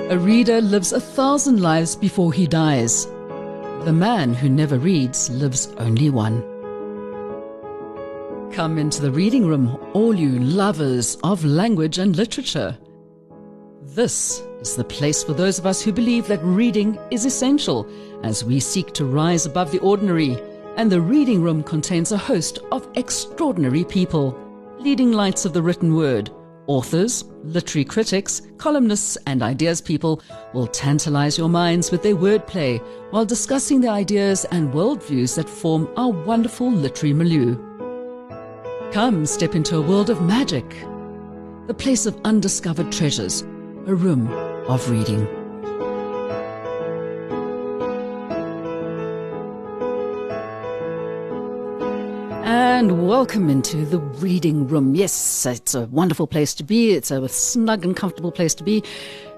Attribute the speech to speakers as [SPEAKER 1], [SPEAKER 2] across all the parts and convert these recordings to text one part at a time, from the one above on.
[SPEAKER 1] A reader lives 1,000 lives before he dies. The man who never reads lives only one. Come into the reading room, all you lovers of language and literature. This is the place for those of us who believe that reading is essential as we seek to rise above the ordinary, and the reading room contains a host of extraordinary people, leading lights of the written word. Authors, literary critics, columnists and ideas people will tantalize your minds with their wordplay while discussing the ideas and worldviews that form our wonderful literary milieu. Come step into a world of magic, the place of undiscovered treasures, a room of reading. And welcome into the reading room. Yes, it's a wonderful place to be. It's a snug and comfortable place to be,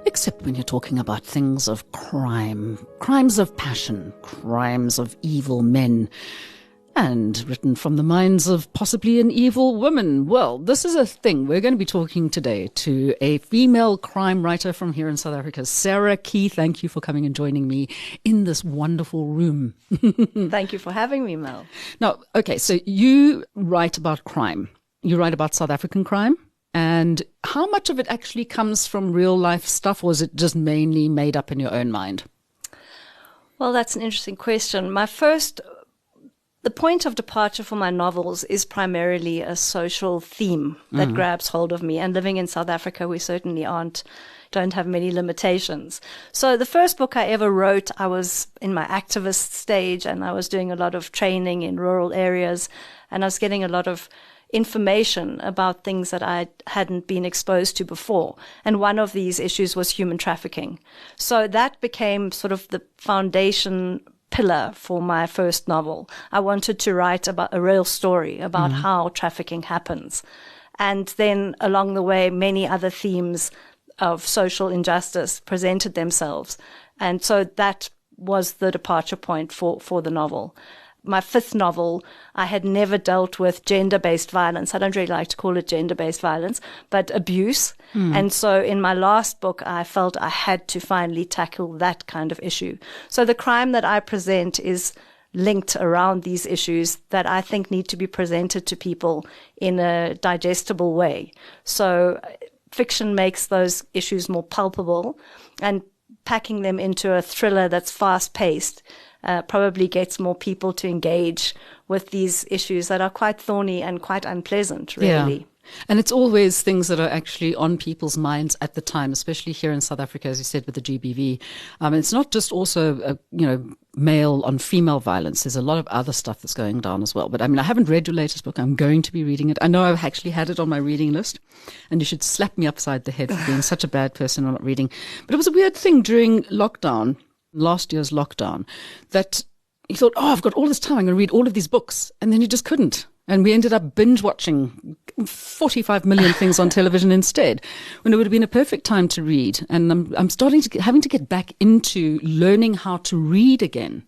[SPEAKER 1] except when you're talking about things of crime, crimes of passion, crimes of evil men, and written from the minds of possibly an evil woman. Well, this is a thing. We're going to be talking today to a female crime writer from here in South Africa, Sarah Key. Thank you for coming and joining me in this wonderful room.
[SPEAKER 2] Thank you for having me, Mel.
[SPEAKER 1] Now, okay, so you write about crime. You write about South African crime. And how much of it actually comes from real life stuff, or is it just mainly made up in your own mind?
[SPEAKER 2] Well, that's an interesting question. The point of departure for my novels is primarily a social theme that grabs hold of me. And living in South Africa, we certainly don't have many limitations. So the first book I ever wrote, I was in my activist stage and I was doing a lot of training in rural areas, and I was getting a lot of information about things that I hadn't been exposed to before. And one of these issues was human trafficking. So that became sort of the foundation pillar for my first novel. I wanted to write about a real story about how trafficking happens. And then along the way, many other themes of social injustice presented themselves. And so that was the departure point for the novel. My fifth novel, I had never dealt with gender-based violence. I don't really like to call it gender-based violence, but abuse. And so in my last book, I felt I had to finally tackle that kind of issue. So the crime that I present is linked around these issues that I think need to be presented to people in a digestible way. So fiction makes those issues more palpable, and packing them into a thriller that's fast-paced probably gets more people to engage with these issues that are quite thorny and quite unpleasant, really.
[SPEAKER 1] Yeah. And it's always things that are actually on people's minds at the time, especially here in South Africa, as you said, with the GBV. It's not just also, male on female violence. There's a lot of other stuff that's going down as well. But I haven't read your latest book. I'm going to be reading it. I know I've actually had it on my reading list, and you should slap me upside the head for being such a bad person on not reading. But it was a weird thing during lockdown, last year's lockdown, that you thought, I've got all this time, I'm going to read all of these books. And then you just couldn't. And we ended up binge watching 45 million things on television instead, when it would have been a perfect time to read. And I'm starting to having to get back into learning how to read again.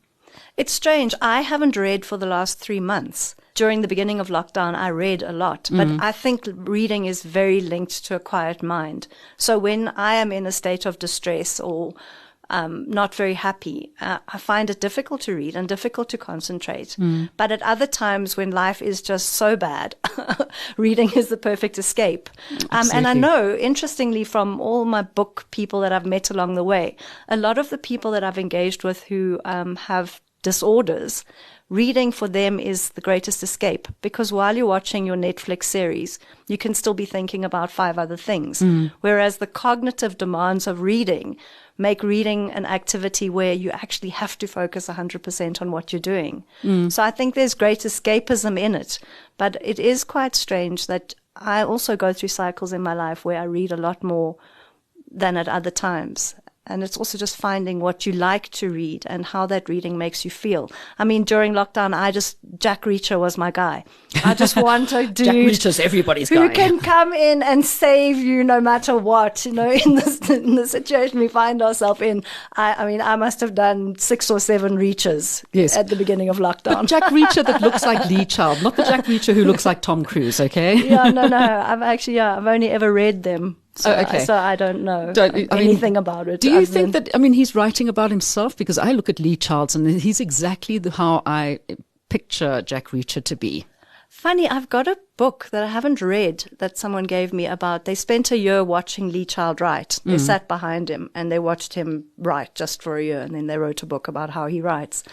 [SPEAKER 2] It's strange. I haven't read for the last 3 months. During the beginning of lockdown, I read a lot, but I think reading is very linked to a quiet mind. So when I am in a state of distress or not very happy, I find it difficult to read and difficult to concentrate. But at other times when life is just so bad, reading is the perfect escape. And I know, interestingly, from all my book people that I've met along the way, a lot of the people that I've engaged with who have disorders, reading for them is the greatest escape, because while you're watching your Netflix series, you can still be thinking about 5 other things. Whereas the cognitive demands of reading make reading an activity where you actually have to focus 100% on what you're doing. So I think there's great escapism in it, but it is quite strange that I also go through cycles in my life where I read a lot more than at other times. And it's also just finding what you like to read and how that reading makes you feel. During lockdown, Jack Reacher was my guy. I just want a dude
[SPEAKER 1] Jack Reacher's everybody's
[SPEAKER 2] who
[SPEAKER 1] guy.
[SPEAKER 2] can come in and save you no matter what, in the situation we find ourselves in. I must have done 6 or 7 Reachers at the beginning of lockdown.
[SPEAKER 1] But Jack Reacher that looks like Lee Child, not the Jack Reacher who looks like Tom Cruise, okay?
[SPEAKER 2] No. I've only ever read them. So,
[SPEAKER 1] okay.
[SPEAKER 2] so I don't know anything about it.
[SPEAKER 1] Do you think that, he's writing about himself? Because I look at Lee Childs and he's exactly how I picture Jack Reacher to be.
[SPEAKER 2] Funny, I've got a book that I haven't read that someone gave me about, they spent a year watching Lee Child write. They sat behind him and they watched him write just for a year, and then they wrote a book about how he writes.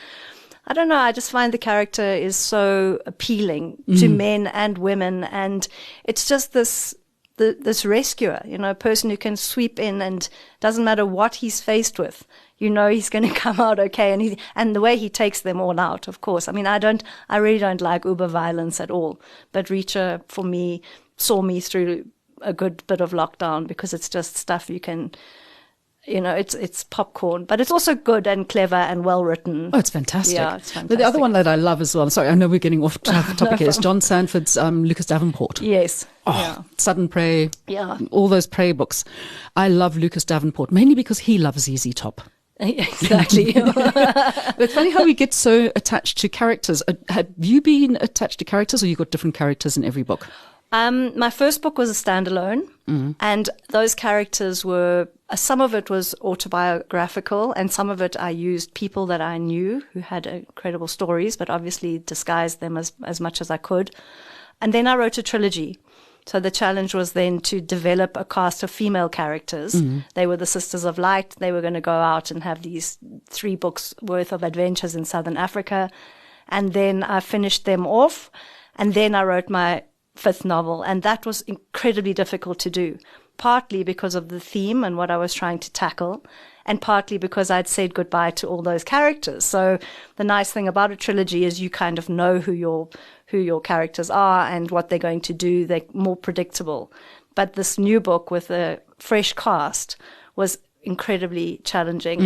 [SPEAKER 2] I don't know, I just find the character is so appealing to men and women, and it's just this rescuer, a person who can sweep in, and doesn't matter what he's faced with, he's going to come out okay. And the way he takes them all out, of course. I really don't like uber violence at all. But Reacher, for me, saw me through a good bit of lockdown, because it's just stuff you can, it's popcorn, but it's also good and clever and well written.
[SPEAKER 1] Oh, it's fantastic.
[SPEAKER 2] Yeah, it's fantastic.
[SPEAKER 1] But the other one that I love as well, sorry, I know we're getting off topic here, is John Sandford's Lucas Davenport.
[SPEAKER 2] Yes.
[SPEAKER 1] Oh,
[SPEAKER 2] yeah.
[SPEAKER 1] Sudden Prey.
[SPEAKER 2] Yeah.
[SPEAKER 1] All those Prey books. I love Lucas Davenport, mainly because he loves ZZ Top.
[SPEAKER 2] Exactly.
[SPEAKER 1] It's funny how we get so attached to characters. Have you been attached to characters, or you got different characters in every book?
[SPEAKER 2] My first book was a standalone, and those characters were, some of it was autobiographical, and some of it I used people that I knew who had incredible stories, but obviously disguised them as much as I could. And then I wrote a trilogy. So the challenge was then to develop a cast of female characters. They were the Sisters of Light. They were going to go out and have these 3 books worth of adventures in Southern Africa. And then I finished them off. And then I wrote my 5th novel. And that was incredibly difficult to do, partly because of the theme and what I was trying to tackle, and partly because I'd said goodbye to all those characters. So the nice thing about a trilogy is you kind of know who your characters are and what they're going to do. They're more predictable. But this new book with a fresh cast was incredibly challenging.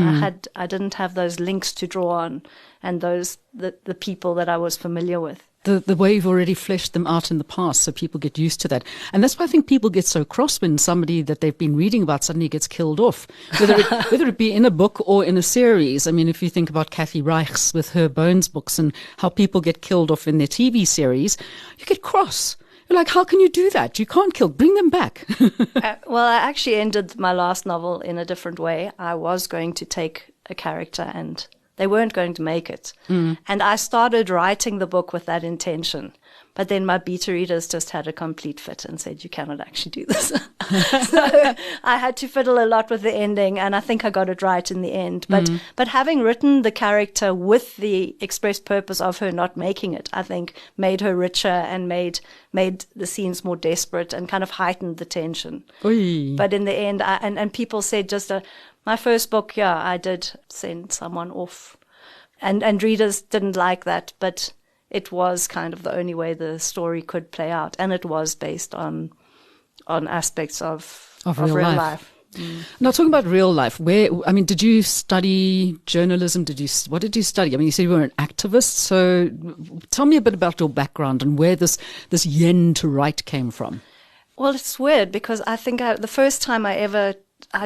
[SPEAKER 2] I didn't have those links to draw on, and the people that I was familiar with.
[SPEAKER 1] The way you've already fleshed them out in the past, so people get used to that. And that's why I think people get so cross when somebody that they've been reading about suddenly gets killed off, whether it be in a book or in a series. If you think about Kathy Reichs with her Bones books and how people get killed off in their TV series, you get cross. You're like, how can you do that? You can't bring them back.
[SPEAKER 2] Well, I actually ended my last novel in a different way. I was going to take a character and they weren't going to make it. And I started writing the book with that intention. But then my beta readers just had a complete fit and said, you cannot actually do this. So I had to fiddle a lot with the ending, and I think I got it right in the end. But having written the character with the express purpose of her not making it, I think made her richer and made the scenes more desperate and kind of heightened the tension.
[SPEAKER 1] Oy.
[SPEAKER 2] But in the end, and people said my first book, I did send someone off. And readers didn't like that, but it was kind of the only way the story could play out. And it was based on aspects of real life.
[SPEAKER 1] Now, talking about real life, did you study journalism? What did you study? You said you were an activist. So tell me a bit about your background and where this yen to write came from.
[SPEAKER 2] Well, it's weird because I think the first time I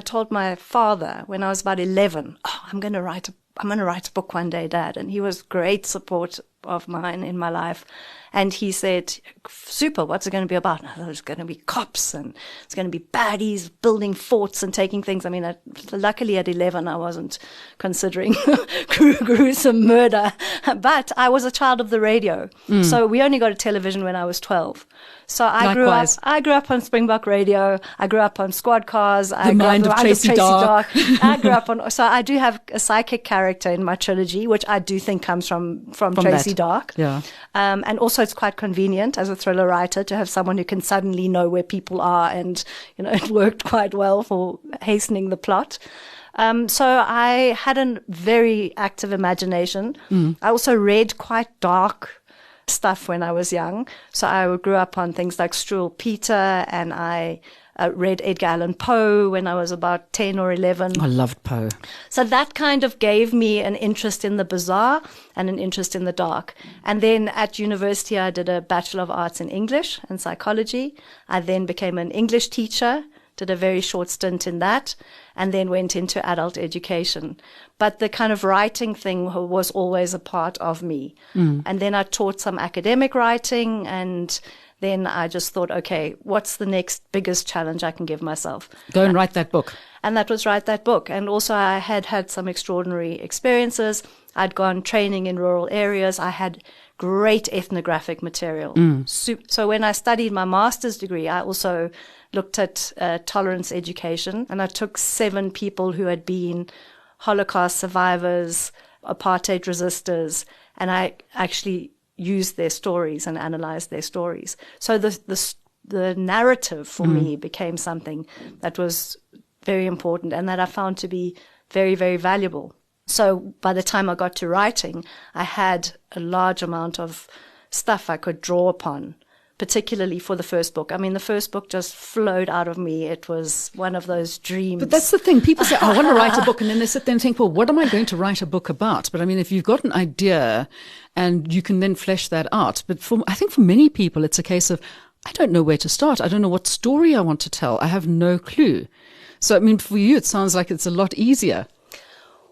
[SPEAKER 2] told my father when I was about 11, I'm going to write a book one day, Dad. And he was great support of mine in my life. And he said, super, what's it going to be about? There's going to be cops and it's going to be baddies building forts and taking things. Luckily at 11, I wasn't considering gruesome murder, but I was a child of the radio. So we only got a television when I was 12. So I grew up on Springbok radio. I grew up on Squad Cars.
[SPEAKER 1] The Mind of Tracy Dark.
[SPEAKER 2] I grew up on, so I do have a psychic character in my trilogy, which I do think comes from Tracy Dark.
[SPEAKER 1] Yeah. And
[SPEAKER 2] also it's quite convenient as a thriller writer to have someone who can suddenly know where people are, and, it worked quite well for hastening the plot. So I had a very active imagination. I also read quite dark stuff when I was young. So I grew up on things like Struwwel Peter, and I read Edgar Allan Poe when I was about 10 or 11.
[SPEAKER 1] I loved Poe.
[SPEAKER 2] So that kind of gave me an interest in the bizarre and an interest in the dark. And then at university, I did a Bachelor of Arts in English and Psychology. I then became an English teacher, did a very short stint in that, and then went into adult education. But the kind of writing thing was always a part of me. And then I taught some academic writing, and then I just thought, okay, what's the next biggest challenge I can give myself?
[SPEAKER 1] Go and write that book.
[SPEAKER 2] And that was write that book. And also I had some extraordinary experiences. I'd gone training in rural areas. I had great ethnographic material. So when I studied my master's degree, I also looked at tolerance education, and I took 7 people who had been Holocaust survivors, apartheid resistors, and I actually used their stories and analyzed their stories. So the narrative for me became something that was very important and that I found to be very, very valuable. So by the time I got to writing, I had a large amount of stuff I could draw upon, particularly for the first book. I mean, the first book just flowed out of me. It was one of those dreams.
[SPEAKER 1] But that's the thing. People say, I want to write a book. And then they sit there and think, well, what am I going to write a book about? But I mean, if you've got an idea and you can then flesh that out. But I think for many people, it's a case of, I don't know where to start. I don't know what story I want to tell. I have no clue. So, I mean, for you, it sounds like it's a lot easier.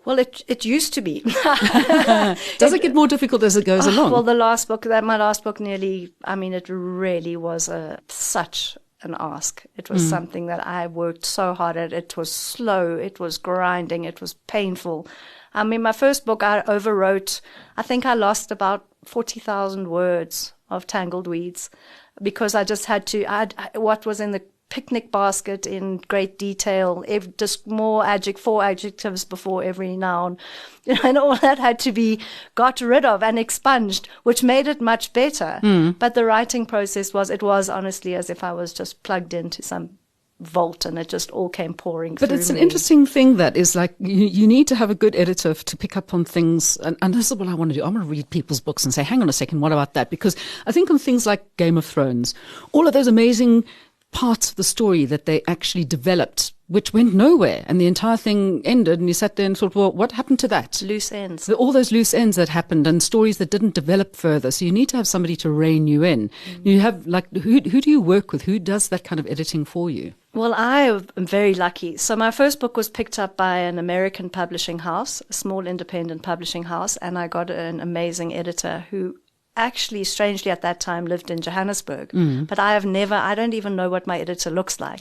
[SPEAKER 2] Well, it used to be.
[SPEAKER 1] Does it get more difficult as it goes along?
[SPEAKER 2] Well, my last book it really was such an ask. It was something that I worked so hard at. It was slow. It was grinding. It was painful. I mean, my first book, I overwrote. I think I lost about 40,000 words of Tangled Weeds because I just had to add what was in the picnic basket in great detail, just more 4 adjectives before every noun, and all that had to be got rid of and expunged, which made it much better. But the writing process was honestly as if I was just plugged into some vault and it just all came pouring through.
[SPEAKER 1] But it's an interesting thing that is like you need to have a good editor to pick up on things, and this is what I want to do. I want to read people's books and say, hang on a second, what about that? Because I think on things like Game of Thrones, all of those amazing parts of the story that they actually developed, which went nowhere, and the entire thing ended, and you sat there and thought, well, what happened to that?
[SPEAKER 2] Loose ends.
[SPEAKER 1] All those loose ends that happened and stories that didn't develop further. So you need to have somebody to rein you in. You have, like, who do you work with? Who does that kind of editing for you?
[SPEAKER 2] Well, I am very lucky. So my first book was picked up by an American publishing house, a small independent publishing house, and I got an amazing editor who actually, strangely, at that time lived in Johannesburg. But I don't even know what my editor looks like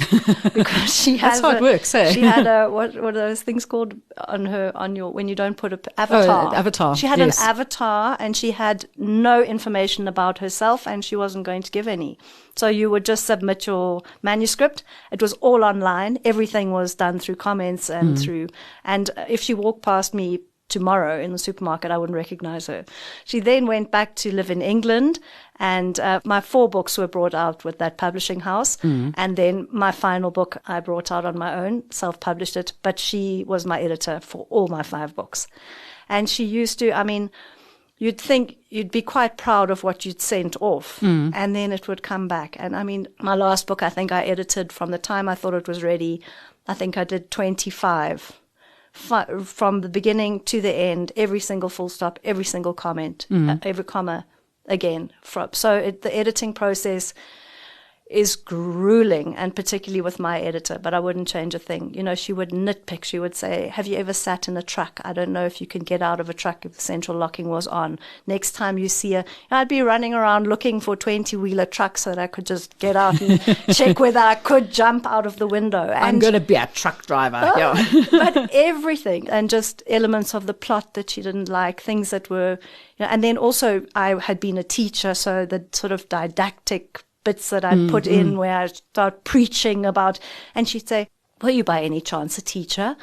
[SPEAKER 2] because she has.
[SPEAKER 1] That's how it works, eh?
[SPEAKER 2] She had what are those things called on your when you don't put a avatar?
[SPEAKER 1] Oh, avatar.
[SPEAKER 2] She had an avatar, and she had no information about herself, and she wasn't going to give any. So you would just submit your manuscript. It was all online. Everything was done through comments and and if she walked past me tomorrow in the supermarket, I wouldn't recognize her. She then went back to live in England, and my 4 books were brought out with that publishing house. And then my final book I brought out on my own, self-published it, but she was my editor for all my 5 books. And she used to, I mean, you'd think you'd be quite proud of what you'd sent off, and then it would come back. And I mean, my last book, I think I edited from the time I thought it was ready, I think I did 25 from the beginning to the end, every single full stop, every single comment, every comma again. The editing process is grueling, and particularly with my editor, but I wouldn't change a thing. You know, she would nitpick. She would say, have you ever sat in a truck? I don't know if you can get out of a truck if the central locking was on. Next time you see I'd be running around looking for 20-wheeler trucks so that I could just get out and check whether I could jump out of the window.
[SPEAKER 1] I'm going to be a truck driver.
[SPEAKER 2] But everything, and just elements of the plot that she didn't like, things that were, and then also I had been a teacher, so the sort of didactic bits that I'd put in where I'd start preaching about, and she'd say, were you by any chance a teacher?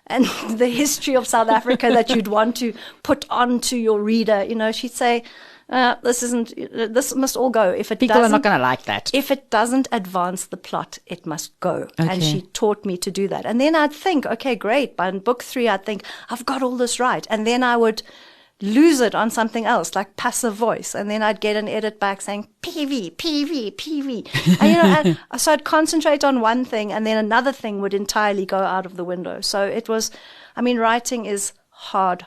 [SPEAKER 2] And the history of South Africa that you'd want to put onto your reader, she'd say, this must all go.
[SPEAKER 1] People are not going to like that.
[SPEAKER 2] If it doesn't advance the plot, it must go. Okay. And she taught me to do that. And then I'd think, okay, great. By book 3, I'd think, I've got all this right. And then I would lose it on something else, like passive voice. And then I'd get an edit back saying, PV, PV, PV. And, so I'd concentrate on one thing, and then another thing would entirely go out of the window. So it was, writing is hard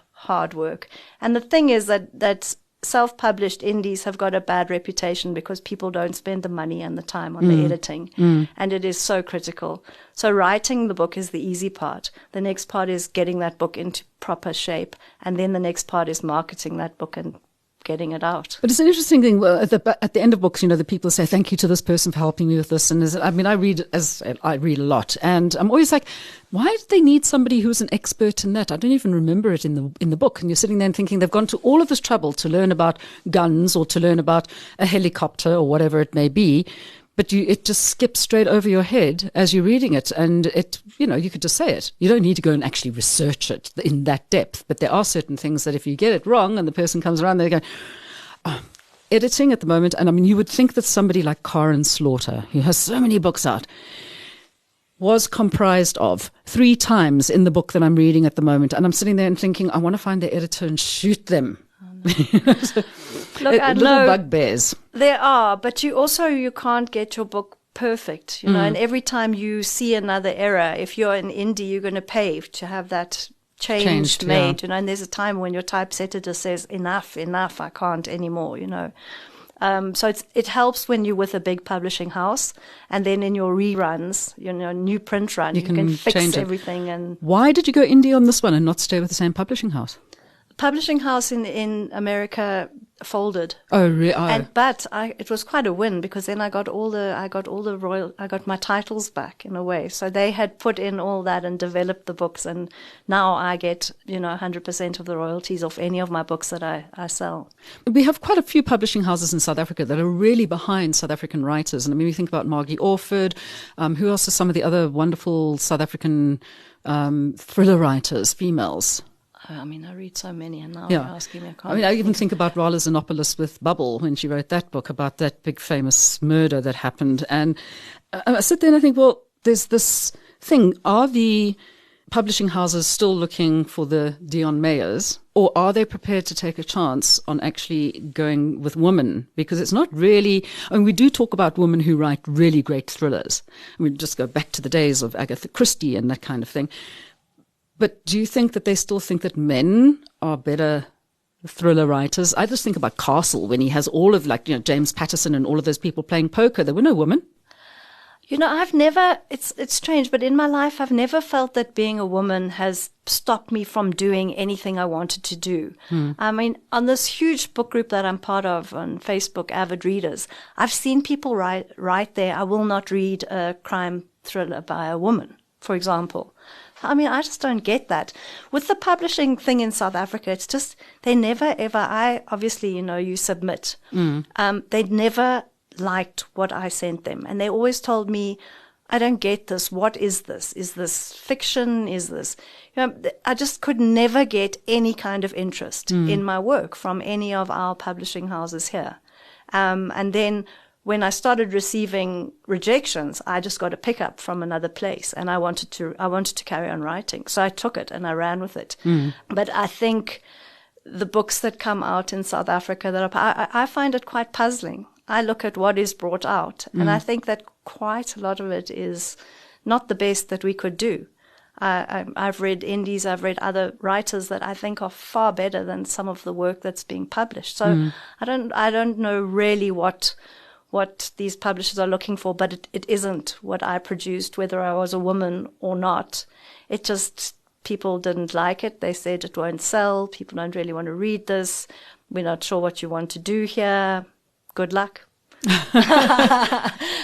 [SPEAKER 2] work. And the thing is that self-published indies have got a bad reputation because people don't spend the money and the time on the editing. And it is so critical. So writing the book is the easy part. The next part is getting that book into proper shape. And then the next part is marketing that book and getting it out.
[SPEAKER 1] But it's an interesting thing. Well, at the end of books, the people say, thank you to this person for helping me with this. And I read a lot, and I'm always like, why do they need somebody who's an expert in that? I don't even remember it in the book. And you're sitting there and thinking they've gone to all of this trouble to learn about guns or to learn about a helicopter or whatever it may be. But it just skips straight over your head as you're reading it. And you could just say it. You don't need to go and actually research it in that depth. But there are certain things that if you get it wrong and the person comes around, they go, editing at the moment. And I mean, you would think that somebody like Karen Slaughter, who has so many books out, was comprised of 3 times in the book that I'm reading at the moment. And I'm sitting there and thinking, I want to find the editor and shoot them.
[SPEAKER 2] Look, I
[SPEAKER 1] little
[SPEAKER 2] know
[SPEAKER 1] bugbears.
[SPEAKER 2] There are, but you can't get your book perfect, and every time you see another error, if you're in indie, you're going to pay to have that changed made, and there's a time when your typesetter just says, enough, I can't anymore, So it helps when you're with a big publishing house, and then in your reruns, new print run, you can fix everything. And
[SPEAKER 1] why did you go indie on this one and not stay with the same publishing house?
[SPEAKER 2] Publishing house in America folded.
[SPEAKER 1] Oh, really?
[SPEAKER 2] But it was quite a win, because then I got my titles back in a way. So they had put in all that and developed the books, and now I get 100% of the royalties of any of my books that I sell.
[SPEAKER 1] We have quite a few publishing houses in South Africa that are really behind South African writers, and I mean, we think about Margie Orford. Who else are some of the other wonderful South African thriller writers, females?
[SPEAKER 2] I mean, I read so many, and now you're asking me.
[SPEAKER 1] I even think about Rala Xenopoulos with Bubble, when she wrote that book about that big famous murder that happened. And I sit there and I think, well, there's this thing. Are the publishing houses still looking for the Dion Mayers, or are they prepared to take a chance on actually going with women? Because it's not really, we do talk about women who write really great thrillers. We just go back to the days of Agatha Christie and that kind of thing. But do you think that they still think that men are better thriller writers? I just think about Castle, when he has all of James Patterson and all of those people playing poker. There were no women.
[SPEAKER 2] I've never, it's strange, but in my life, I've never felt that being a woman has stopped me from doing anything I wanted to do. I mean, on this huge book group that I'm part of on Facebook, Avid Readers, I've seen people write there, I will not read a crime thriller by a woman, for example. I mean, I just don't get that. With the publishing thing in South Africa, it's just, they never ever, obviously, you submit. They'd never liked what I sent them. And they always told me, I don't get this. What is this? Is this fiction? Is this, I just could never get any kind of interest in my work from any of our publishing houses here. And then when I started receiving rejections, I just got a pickup from another place, and I wanted to carry on writing. So I took it and I ran with it. But I think the books that come out in South Africa, I find it quite puzzling. I look at what is brought out, and I think that quite a lot of it is not the best that we could do. I've read indies, I've read other writers that I think are far better than some of the work that's being published. So I don't know really what these publishers are looking for, but it isn't what I produced, whether I was a woman or not. It just, people didn't like it. They said it won't sell. People don't really want to read this. We're not sure what you want to do here. Good luck.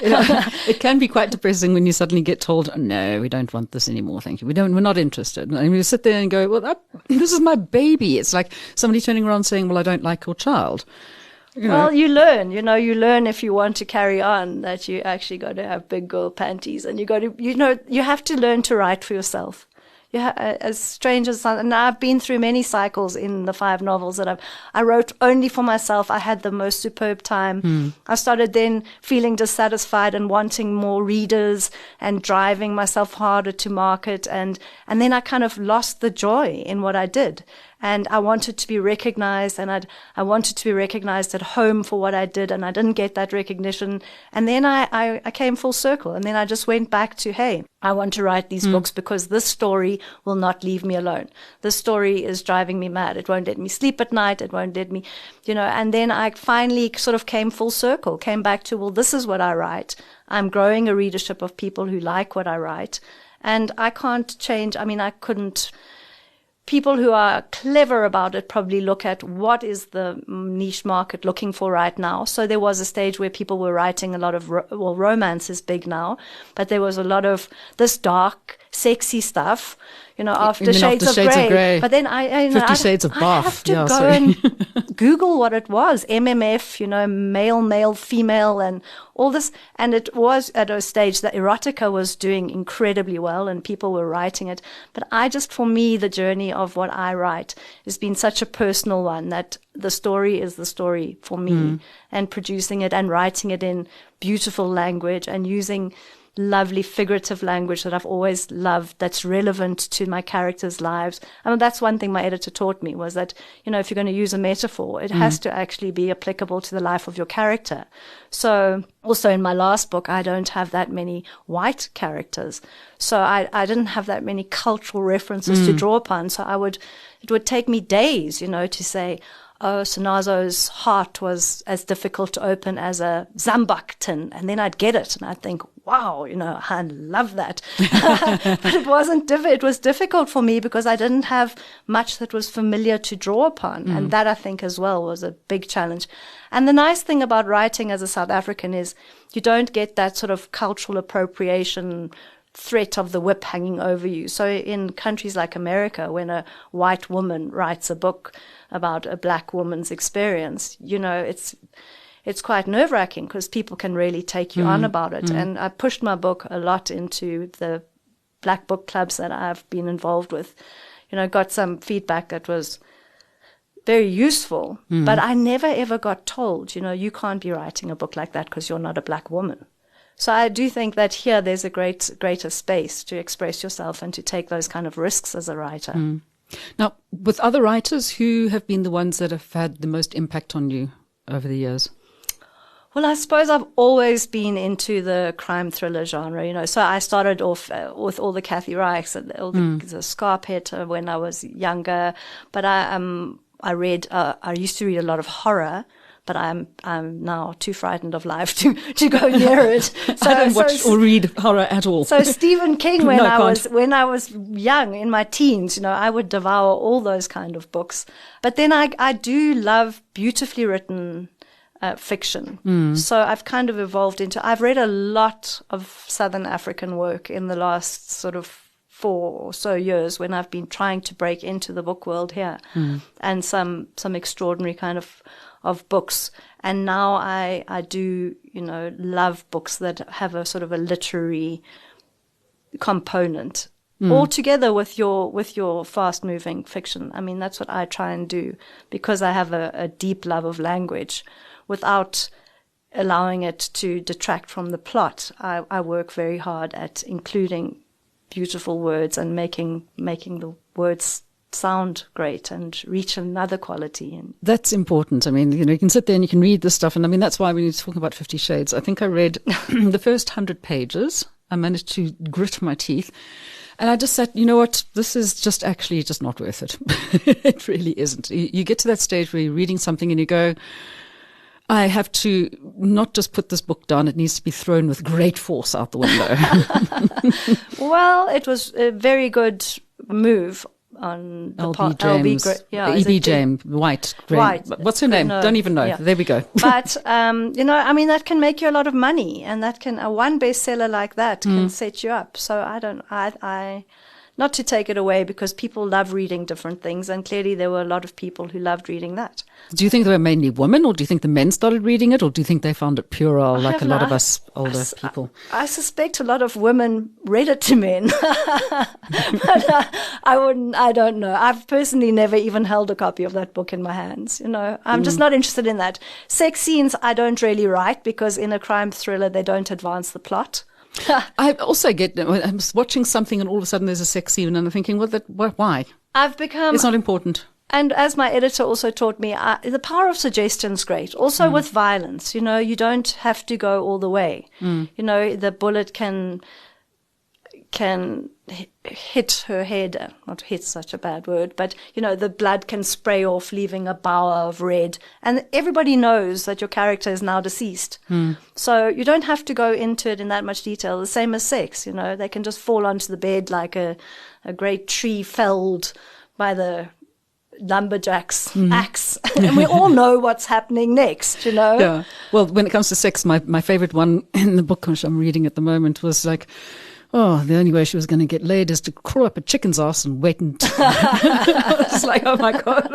[SPEAKER 1] It can be quite depressing when you suddenly get told, no, we don't want this anymore, thank you. We're not interested. And you sit there and go, well, this is my baby. It's like somebody turning around saying, well, I don't like your child.
[SPEAKER 2] Well, you learn, you learn if you want to carry on that you actually got to have big girl panties, and you have to learn to write for yourself. As strange as, and I've been through many cycles in the 5 novels that I wrote only for myself. I had the most superb time. I started then feeling dissatisfied and wanting more readers and driving myself harder to market. And then I kind of lost the joy in what I did. And I wanted to be recognized, and I wanted to be recognized at home for what I did, and I didn't get that recognition. And then I came full circle, and then I just went back to, hey, I want to write these books because this story will not leave me alone. This story is driving me mad. It won't let me sleep at night. It won't let me, and then I finally sort of came full circle, came back to, well, this is what I write. I'm growing a readership of people who like what I write, and I can't change. I mean, I couldn't people who are clever about it probably look at what is the niche market looking for right now. So there was a stage where people were writing a lot of, romance is big now, but there was a lot of this dark, sexy stuff, after Shades of Grey. But then
[SPEAKER 1] 50 Shades of Bath.
[SPEAKER 2] I have to go and Google what it was. MMF, male, female, and all this. And it was at a stage that erotica was doing incredibly well and people were writing it. But for me, the journey of what I write has been such a personal one that the story is the story for me, and producing it and writing it in beautiful language and using lovely figurative language that I've always loved, that's relevant to my characters' lives. I mean, that's one thing my editor taught me, was that, if you're going to use a metaphor, it has to actually be applicable to the life of your character. So also in my last book, I don't have that many white characters. So I didn't have that many cultural references to draw upon. So it would take me days, to say, oh, Sonazo's heart was as difficult to open as a zambak tin. And then I'd get it and I'd think, wow, I love that. But it was difficult for me because I didn't have much that was familiar to draw upon. And that, I think, as well, was a big challenge. And the nice thing about writing as a South African is you don't get that sort of cultural appropriation threat of the whip hanging over you. So in countries like America, when a white woman writes a book about a black woman's experience, it's quite nerve-wracking because people can really take you on about it. And I pushed my book a lot into the black book clubs that I've been involved with. Got some feedback that was very useful, but I never ever got told, you can't be writing a book like that because you're not a black woman. So I do think that here there's a greater space to express yourself and to take those kind of risks as a writer.
[SPEAKER 1] Now, with other writers, who have been the ones that have had the most impact on you over the years?
[SPEAKER 2] Well, I suppose I've always been into the crime thriller genre, So I started off with all the Kathy Reichs and all the Scarpet when I was younger. But I used to read a lot of horror. But I'm now too frightened of life to go near it.
[SPEAKER 1] So, I don't watch or read horror at all.
[SPEAKER 2] So Stephen King, when I was young, in my teens, I would devour all those kind of books. But then I do love beautifully written fiction. So I've kind of evolved I've read a lot of Southern African work in the last sort of 4 or so years when I've been trying to break into the book world here, and some extraordinary kind of books. And now I do, love books that have a sort of a literary component all together with your fast moving fiction. I mean, that's what I try and do because I have a deep love of language without allowing it to detract from the plot. I work very hard at including beautiful words and making the words sound great and reach another quality. And
[SPEAKER 1] that's important. I mean, you can sit there and you can read this stuff. And I mean, that's why when you talk about 50 Shades, I think I read the first 100 pages. I managed to grit my teeth. And I just said, you know what, this is just not worth it. It really isn't. You get to that stage where you're reading something and you go, I have to not just put this book down, it needs to be thrown with great force out the window.
[SPEAKER 2] Well, it was a very good move on the part.
[SPEAKER 1] E.B. James, White. What's her name? Don't even know. Yeah. There we go.
[SPEAKER 2] But, I mean, that can make you a lot of money, and that can, one bestseller like that can set you up. So I not to take it away because people love reading different things, and clearly there were a lot of people who loved reading that.
[SPEAKER 1] Do you think they were mainly women, or do you think the men started reading it, or do you think they found it puerile like a lot of us older people?
[SPEAKER 2] I suspect a lot of women read it to men. But I don't know. I've personally never even held a copy of that book in my hands. I'm just not interested in that. Sex scenes I don't really write because in a crime thriller they don't advance the plot.
[SPEAKER 1] I also I'm watching something and all of a sudden there's a sex scene and I'm thinking, why? It's not important.
[SPEAKER 2] And as my editor also taught me, the power of suggestion is great. Also with violence, you don't have to go all the way. The bullet can hit her head, not hit such a bad word, but, the blood can spray off, leaving a bower of red. And everybody knows that your character is now deceased. So you don't have to go into it in that much detail. The same as sex, they can just fall onto the bed like a great tree felled by the lumberjack's axe. And we all know what's happening next,
[SPEAKER 1] Yeah. Well, when it comes to sex, my favorite one in the book which I'm reading at the moment was like, oh, the only way she was going to get laid is to crawl up a chicken's ass and wait and it's like, oh my God,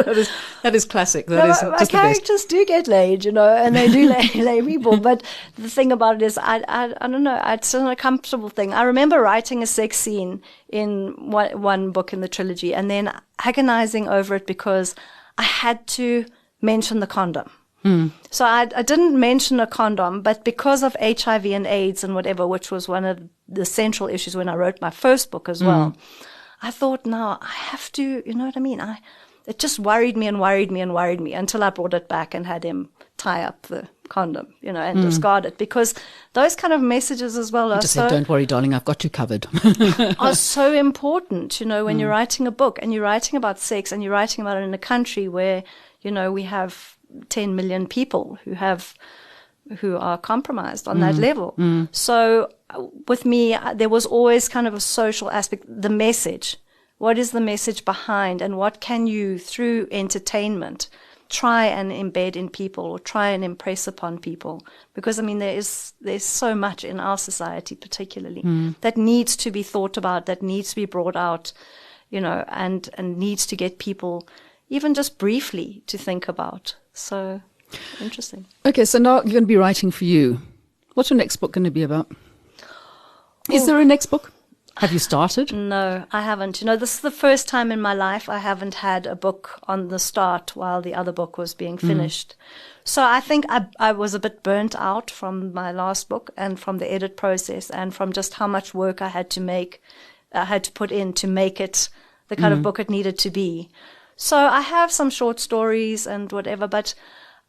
[SPEAKER 1] that is classic. That is
[SPEAKER 2] my
[SPEAKER 1] just the best.
[SPEAKER 2] characters do get laid, and they do lay people. But the thing about it is, I don't know, it's an uncomfortable thing. I remember writing a sex scene in one book in the trilogy and then agonizing over it because I had to mention the condom. So I didn't mention a condom, but because of HIV and AIDS and whatever, which was one of the central issues when I wrote my first book as well, I thought, no, I have to, you know what I mean? It just worried me until I brought it back and had him tie up the condom, and discard it, because those kind of messages as well
[SPEAKER 1] Just said, don't worry, darling, I've got you covered.
[SPEAKER 2] are so important, when you're writing a book and you're writing about sex and you're writing about it in a country where, we have 10 million people who are compromised on that level. So with me, there was always kind of a social aspect, the message. What is the message behind, and what can you, through entertainment, try and embed in people or try and impress upon people? Because, there's so much in our society particularly that needs to be thought about, that needs to be brought out, and needs to get people even just briefly to think about. So interesting.
[SPEAKER 1] Okay, so now you're going to be writing for you. What's your next book going to be about? Is there a next book? Have you started?
[SPEAKER 2] No, I haven't. This is the first time in my life I haven't had a book on the start while the other book was being finished. So I think I was a bit burnt out from my last book and from the edit process and from just how much work I had to put in to make it the kind of book it needed to be. So I have some short stories and whatever, but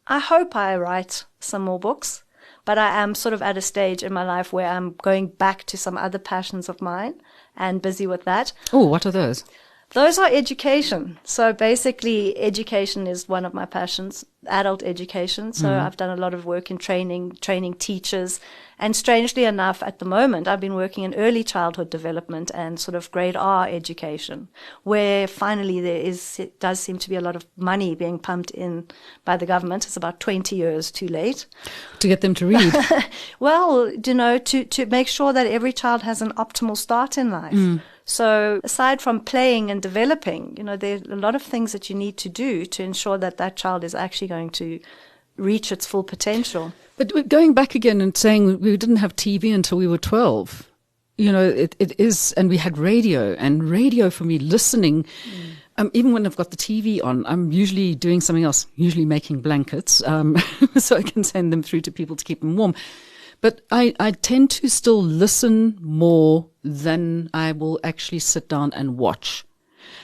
[SPEAKER 2] I hope I write some more books. But I am sort of at a stage in my life where I'm going back to some other passions of mine and busy with that.
[SPEAKER 1] Oh, what are those?
[SPEAKER 2] Those are education. So basically, education is one of my passions, adult education. So I've done a lot of work in training teachers. And strangely enough, at the moment, I've been working in early childhood development and sort of grade R education, where finally it does seem to be a lot of money being pumped in by the government. It's about 20 years too late.
[SPEAKER 1] To get them to read?
[SPEAKER 2] Well, to make sure that every child has an optimal start in life. So aside from playing and developing, there are a lot of things that you need to do to ensure that that child is actually going to reach its full potential.
[SPEAKER 1] But going back again and saying we didn't have TV until we were 12, it is, and we had radio, and radio for me, listening, even when I've got the TV on, I'm usually doing something else, usually making blankets, so I can send them through to people to keep them warm. But I tend to still listen more than I will actually sit down and watch.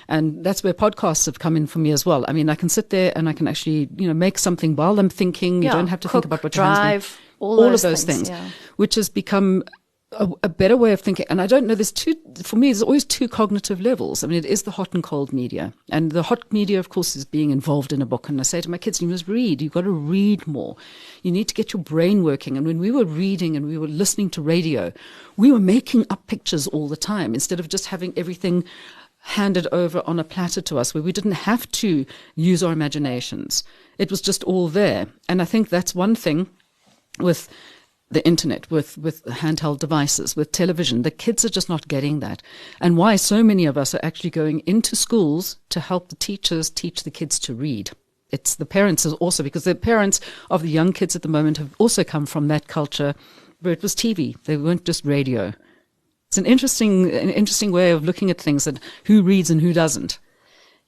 [SPEAKER 1] And that's where podcasts have come in for me as well. I can sit there and I can actually, make something while I'm thinking. You don't have to think about what you're
[SPEAKER 2] drive,
[SPEAKER 1] all of those things, which has become a better way of thinking. And I don't know, for me, there's always two cognitive levels. It is the hot and cold media. And the hot media, of course, is being involved in a book. And I say to my kids, you must read. You've got to read more. You need to get your brain working. And when we were reading and we were listening to radio, we were making up pictures all the time instead of just having everything handed over on a platter to us, where we didn't have to use our imaginations. It was just all there. And I think that's one thing with the internet, with handheld devices, with television. The kids are just not getting that. And why so many of us are actually going into schools to help the teachers teach the kids to read. It's the parents also, because the parents of the young kids at the moment have also come from that culture where it was TV. They weren't just radio. It's an interesting way of looking at things, and who reads and who doesn't.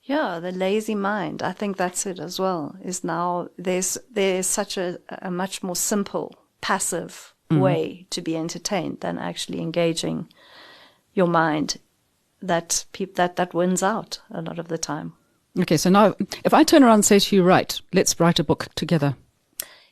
[SPEAKER 2] Yeah, the lazy mind. I think that's it as well. Is now there's such a much more simple, passive way to be entertained than actually engaging your mind. That wins out a lot of the time. Okay, so now if I turn around and say to you, right, let's write a book together.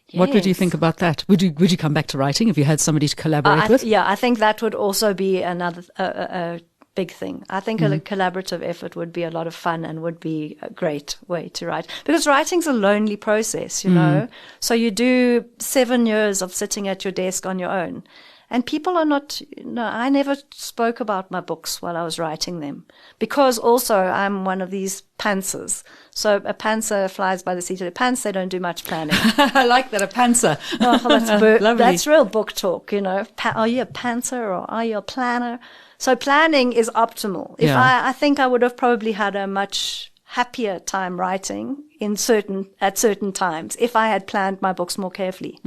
[SPEAKER 2] Yes. What would you think about that? Would you come back to writing if you had somebody to collaborate with? Yeah, I think that would also be another a big thing. I think a collaborative effort would be a lot of fun and would be a great way to write. Because writing's a lonely process, you know. So you do 7 years of sitting at your desk on your own. And people are not, I never spoke about my books while I was writing them, because also I'm one of these pantsers. So a pantser flies by the seat of the pants. They don't do much planning.
[SPEAKER 1] I like that, a pantser.
[SPEAKER 2] Oh,
[SPEAKER 1] Lovely.
[SPEAKER 2] that's real book talk, Are you a pantser or are you a planner? So planning is optimal. If I think I would have probably had a much happier time writing at certain times if I had planned my books more carefully.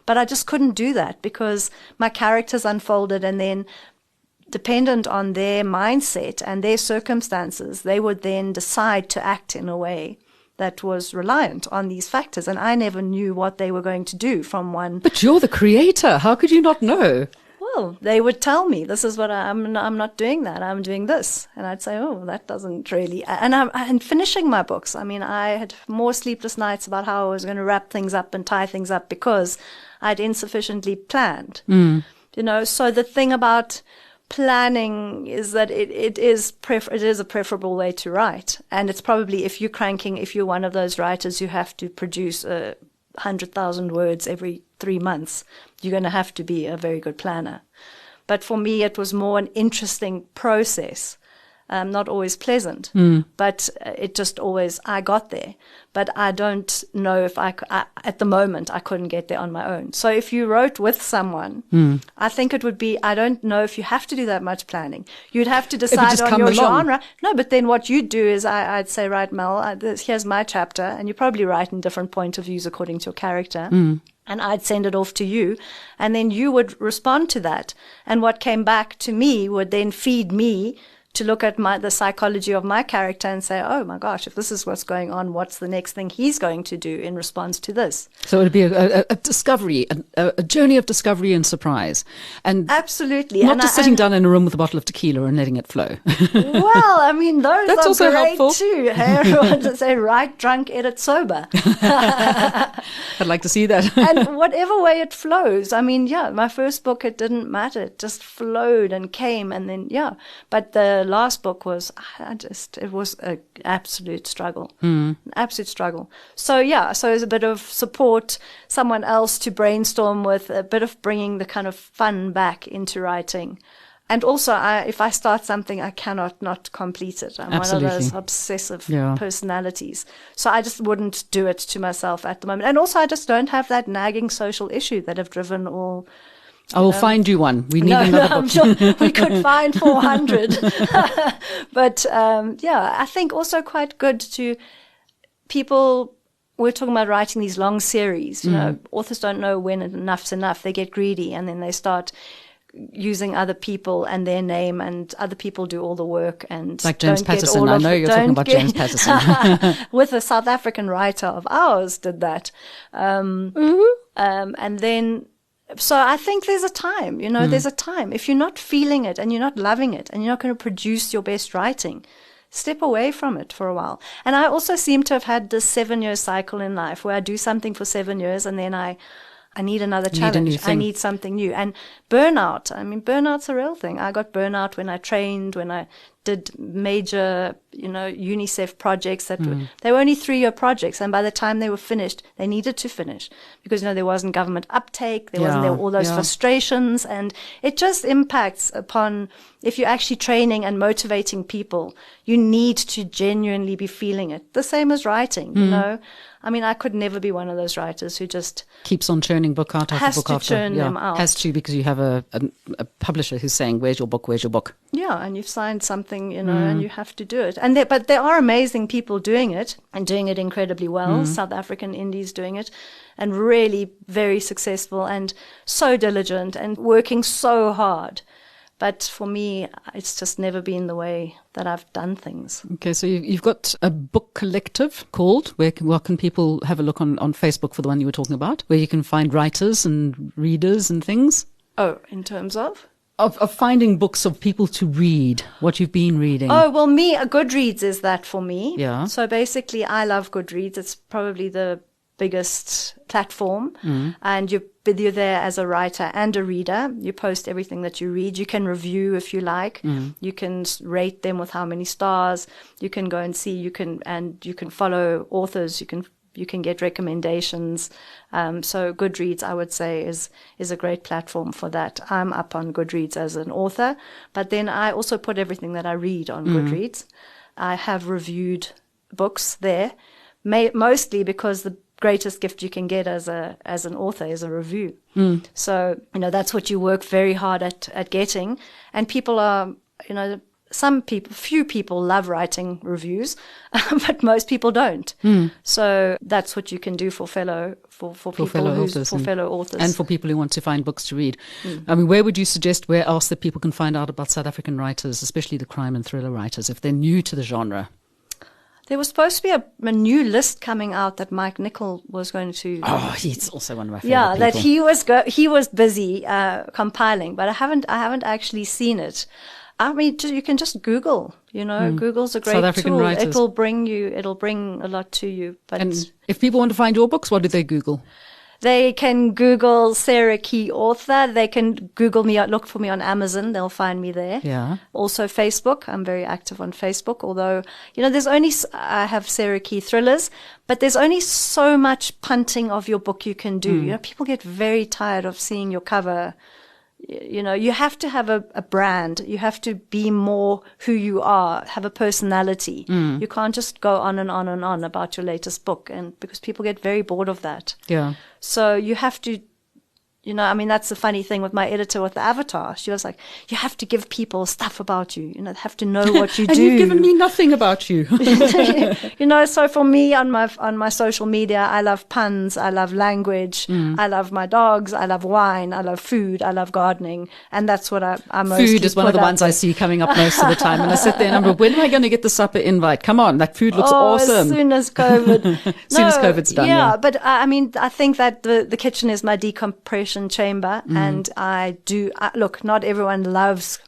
[SPEAKER 2] But I just couldn't do that because my characters unfolded, and then dependent on their mindset and their circumstances, they would then decide to act in a way that was reliant on these factors. And I never knew what they were going to do from one.
[SPEAKER 1] But you're the creator. How could you not know?
[SPEAKER 2] Well, they would tell me, this is what I'm not doing that. I'm doing this. And I'd say, oh, that doesn't really. And finishing my books. I mean, I had more sleepless nights about how I was going to wrap things up and tie things up because I'd insufficiently planned. So the thing about planning is that it is a preferable way to write. And it's probably, if you're one of those writers who have to produce 100,000 words every 3 months, you're going to have to be a very good planner. But for me, it was more an interesting process, not always pleasant, but it just always, I got there. But I don't know if at the moment, I couldn't get there on my own. So if you wrote with someone, I think it would be, I don't know if you have to do that much planning. You'd have to decide on your genre. No, but then what you'd do is I'd say, right, Mel, here's my chapter, and you probably write in different point of views according to your character. And I'd send it off to you, and then you would respond to that. And what came back to me would then feed me to look at the psychology of my character and say, oh my gosh, if this is what's going on, what's the next thing he's going to do in response to this?
[SPEAKER 1] So it would be a discovery, a journey of discovery and surprise. And
[SPEAKER 2] absolutely.
[SPEAKER 1] Not just sitting down in a room with a bottle of tequila and letting it flow.
[SPEAKER 2] Well, I mean, those
[SPEAKER 1] That's
[SPEAKER 2] are
[SPEAKER 1] also
[SPEAKER 2] great
[SPEAKER 1] helpful.
[SPEAKER 2] too. Everyone to say, write drunk, edit sober.
[SPEAKER 1] I'd like to see that.
[SPEAKER 2] And whatever way it flows. I mean, my first book, it didn't matter. It just flowed and came, and then, But the last book was, it was an absolute struggle. An absolute struggle. So, so it was a bit of support, someone else to brainstorm with, a bit of bringing the kind of fun back into writing. And also, if I start something, I cannot not complete it. I'm
[SPEAKER 1] Absolutely.
[SPEAKER 2] one of those obsessive personalities. So I just wouldn't do it to myself at the moment. And also, I just don't have that nagging social issue that have driven all.
[SPEAKER 1] I will find you one. We need another book.
[SPEAKER 2] I'm sure we could find 400. But I think also quite good to people. We're talking about writing these long series. Authors don't know when enough's enough. They get greedy, and then they start using other people and their name, and other people do all the work. And
[SPEAKER 1] like James Patterson. I know you're talking about James Patterson.
[SPEAKER 2] With a South African writer of ours did that. And then. So I think there's a time, there's a time. If you're not feeling it and you're not loving it and you're not going to produce your best writing, step away from it for a while. And I also seem to have had this 7-year cycle in life where I do something for 7 years and then I need another challenge. I need something new. And burnout's a real thing. I got burnout when I trained, when I did major, UNICEF projects they were only 3-year projects. And by the time they were finished, they needed to finish because, there wasn't government uptake. There were all those frustrations. And it just impacts upon, if you're actually training and motivating people, you need to genuinely be feeling it. The same as writing, I could never be one of those writers who just
[SPEAKER 1] keeps on churning book out after book after.
[SPEAKER 2] Churn them out.
[SPEAKER 1] Has to, because you have a publisher who's saying, "Where's your book? Where's your book?"
[SPEAKER 2] Yeah, and you've signed something, and you have to do it. And but there are amazing people doing it and doing it incredibly well. South African indies doing it, and really very successful and so diligent and working so hard. But for me, it's just never been the way that I've done things.
[SPEAKER 1] Okay, so you've got a book collective called, where can people have a look on Facebook for the one you were talking about, where you can find writers and readers and things?
[SPEAKER 2] Oh, in terms of?
[SPEAKER 1] Of finding books of people to read, what you've been reading.
[SPEAKER 2] Oh, well, Goodreads is that for me.
[SPEAKER 1] Yeah.
[SPEAKER 2] So basically, I love Goodreads. It's probably the biggest platform, and you're there as a writer and a reader. You post everything that you read. You can review if you like. You can rate them with how many stars. You can go and see. You can follow authors. You can You can get recommendations. So Goodreads, I would say, is a great platform for that. I'm up on Goodreads as an author, but then I also put everything that I read on Goodreads. I have reviewed books there, mostly because the greatest gift you can get as an author is a review. So, that's what you work very hard at getting. And people are, few people love writing reviews, but most people don't. So that's what you can do for fellow authors.
[SPEAKER 1] And for people who want to find books to read. I mean, where else that people can find out about South African writers, especially the crime and thriller writers, if they're new to the genre?
[SPEAKER 2] There was supposed to be a new list coming out that Mike Nichol was going to.
[SPEAKER 1] Oh, he's also one of my favorite people.
[SPEAKER 2] That he was busy compiling, but I haven't actually seen it. I mean, you can just Google. Google's a great
[SPEAKER 1] South African
[SPEAKER 2] tool.
[SPEAKER 1] writers.
[SPEAKER 2] It'll bring a lot to you. But
[SPEAKER 1] and if people want to find your books, what do they Google?
[SPEAKER 2] They can Google Sarah Key author. They can Google me, look for me on Amazon. They'll find me there.
[SPEAKER 1] Yeah.
[SPEAKER 2] Also Facebook. I'm very active on Facebook, although, I have Sarah Key thrillers, but there's only so much punting of your book you can do. People get very tired of seeing your cover. You have to have a brand. You have to be more who you are, have a personality. You can't just go on and on and on about your latest book, and because people get very bored of that.
[SPEAKER 1] Yeah.
[SPEAKER 2] So you have to, that's the funny thing with my editor with the Avatar. She was like, you have to give people stuff about you. They have to know what you
[SPEAKER 1] and
[SPEAKER 2] do.
[SPEAKER 1] You've given me nothing about you.
[SPEAKER 2] So for me on my social media, I love puns. I love language. I love my dogs. I love wine. I love food. I love gardening. And that's what I mostly
[SPEAKER 1] Food is one of the ones I see coming up most of the time. And I sit there and I'm like, when am I going to get the supper invite? Come on, that food looks awesome.
[SPEAKER 2] As soon as COVID.
[SPEAKER 1] As COVID's done.
[SPEAKER 2] Yeah, but I think that the kitchen is my decompression chamber, and look, not everyone loves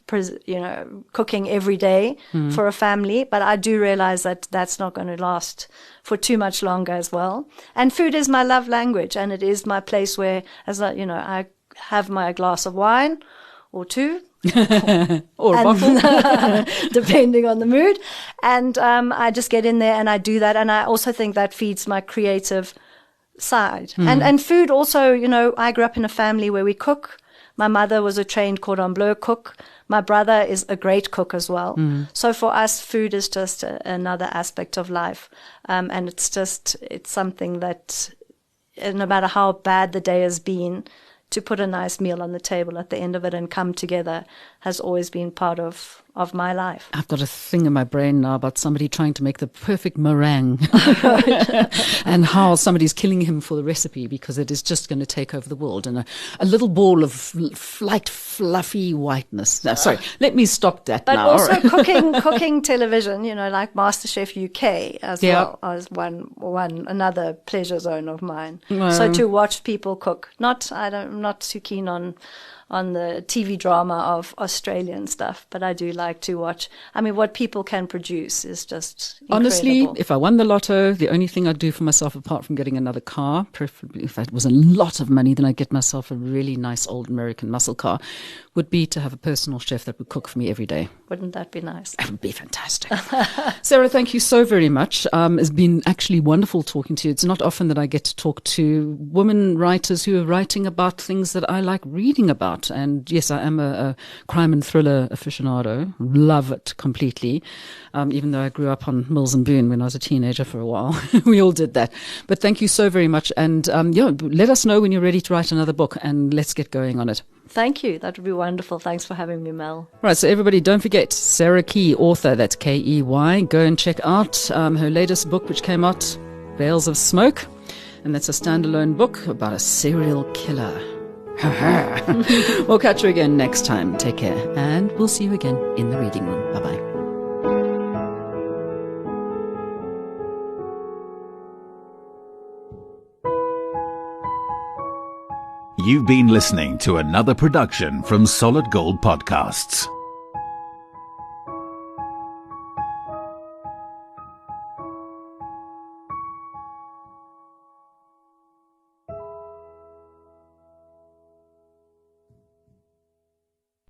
[SPEAKER 2] cooking every day for a family, but I do realize that that's not going to last for too much longer as well. And food is my love language, and it is my place where, I have my glass of wine or two
[SPEAKER 1] or a bottle,
[SPEAKER 2] depending on the mood, and I just get in there and I do that. And I also think that feeds my creative side. And food also, I grew up in a family where we cook. My mother was a trained cordon bleu cook. My brother is a great cook as well. So for us, food is just another aspect of life. And it's something that no matter how bad the day has been, to put a nice meal on the table at the end of it and come together has always been part of my life.
[SPEAKER 1] I've got a thing in my brain now about somebody trying to make the perfect meringue and how somebody's killing him for the recipe because it is just going to take over the world. And a little ball of light, fluffy whiteness. No, sorry, let me stop that
[SPEAKER 2] but
[SPEAKER 1] now.
[SPEAKER 2] Also cooking television, like MasterChef UK as well as another pleasure zone of mine. So to watch people cook, I'm not too keen on the TV drama of Australian stuff, but I do like to watch. I mean, what people can produce is just incredible.
[SPEAKER 1] Honestly, if I won the lotto, the only thing I'd do for myself, apart from getting another car, preferably if it was a lot of money, then I'd get myself a really nice old American muscle car, would be to have a personal chef that would cook for me every day.
[SPEAKER 2] Wouldn't that be nice?
[SPEAKER 1] That would be fantastic. Sarah, thank you so very much. It's been actually wonderful talking to you. It's not often that I get to talk to women writers who are writing about things that I like reading about. And yes, I am a crime and thriller aficionado. Love it completely. Even though I grew up on Mills and Boon when I was a teenager for a while. We all did that. But thank you so very much. And let us know when you're ready to write another book and let's get going on it.
[SPEAKER 2] Thank you. That would be wonderful. Thanks for having me, Mel.
[SPEAKER 1] Right, so everybody, don't forget, Sarah Key, author, that's Key. Go and check out her latest book, which came out, Veils of Smoke. And that's a standalone book about a serial killer. We'll catch you again next time. Take care. And we'll see you again in the reading room. Bye-bye.
[SPEAKER 3] You've been listening to another production from Solid Gold Podcasts.